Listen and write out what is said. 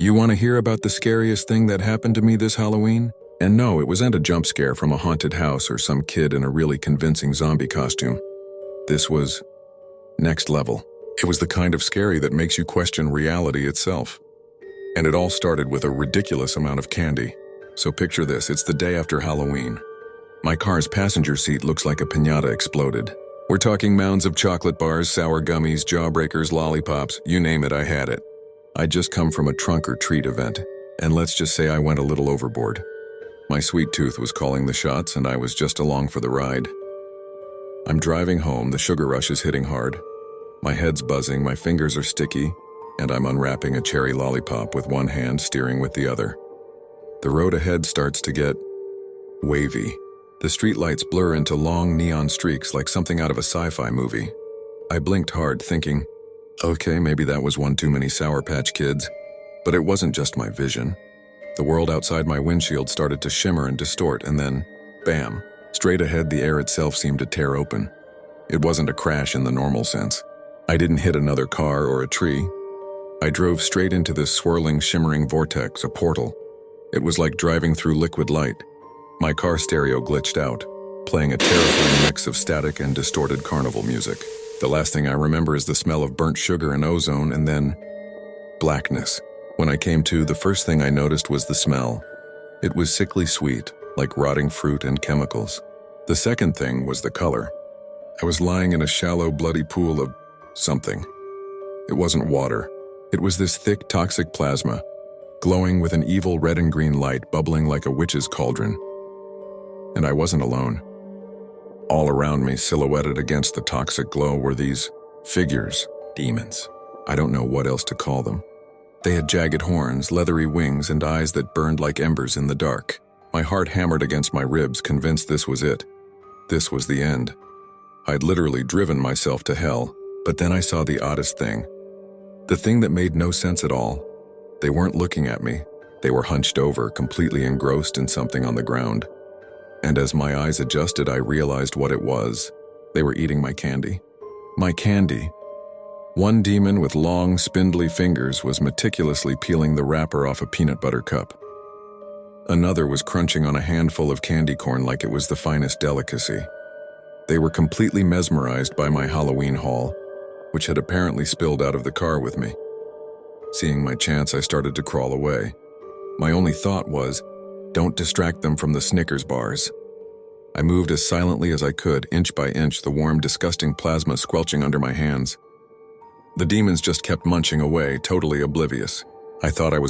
You want to hear about the scariest thing that happened to me this Halloween? And no, it wasn't a jump scare from a haunted house or some kid in a really convincing zombie costume. This was next level. It was the kind of scary that makes you question reality itself. And it all started with a ridiculous amount of candy. So picture this, it's the day after Halloween. My car's passenger seat looks like a piñata exploded. We're talking mounds of chocolate bars, sour gummies, jawbreakers, lollipops, you name it, I had it. I'd just come from a trunk or treat event, and let's just say I went a little overboard. My sweet tooth was calling the shots, and I was just along for the ride. I'm driving home, the sugar rush is hitting hard. My head's buzzing, my fingers are sticky, and I'm unwrapping a cherry lollipop with one hand, steering with the other. The road ahead starts to get wavy. The streetlights blur into long neon streaks like something out of a sci-fi movie. I blinked hard, thinking, okay, maybe that was one too many Sour Patch Kids. But it wasn't just my vision. The world outside my windshield started to shimmer and distort, and then, bam, straight ahead the air itself seemed to tear open. It wasn't a crash in the normal sense. I didn't hit another car or a tree. I drove straight into this swirling, shimmering vortex, a portal. It was like driving through liquid light. My car stereo glitched out, playing a terrifying mix of static and distorted carnival music. The last thing I remember is the smell of burnt sugar and ozone, and then blackness. When I came to, the first thing I noticed was the smell. It was sickly sweet, like rotting fruit and chemicals. The second thing was the color. I was lying in a shallow, bloody pool of something. It wasn't water. It was this thick, toxic plasma, glowing with an evil red and green light bubbling like a witch's cauldron. And I wasn't alone. All around me, silhouetted against the toxic glow, were these figures, demons. I don't know what else to call them. They had jagged horns, leathery wings, and eyes that burned like embers in the dark. My heart hammered against my ribs, convinced this was it. This was the end. I'd literally driven myself to hell, but then I saw the oddest thing. The thing that made no sense at all. They weren't looking at me. They were hunched over, completely engrossed in something on the ground. And as my eyes adjusted, I realized what it was. They were eating my candy. My candy. One demon with long, spindly fingers was meticulously peeling the wrapper off a peanut butter cup. Another was crunching on a handful of candy corn like it was the finest delicacy. They were completely mesmerized by my Halloween haul, which had apparently spilled out of the car with me. Seeing my chance, I started to crawl away. My only thought was, don't distract them from the Snickers bars. I moved as silently as I could, inch by inch, the warm, disgusting plasma squelching under my hands. The demons just kept munching away, totally oblivious. I thought I was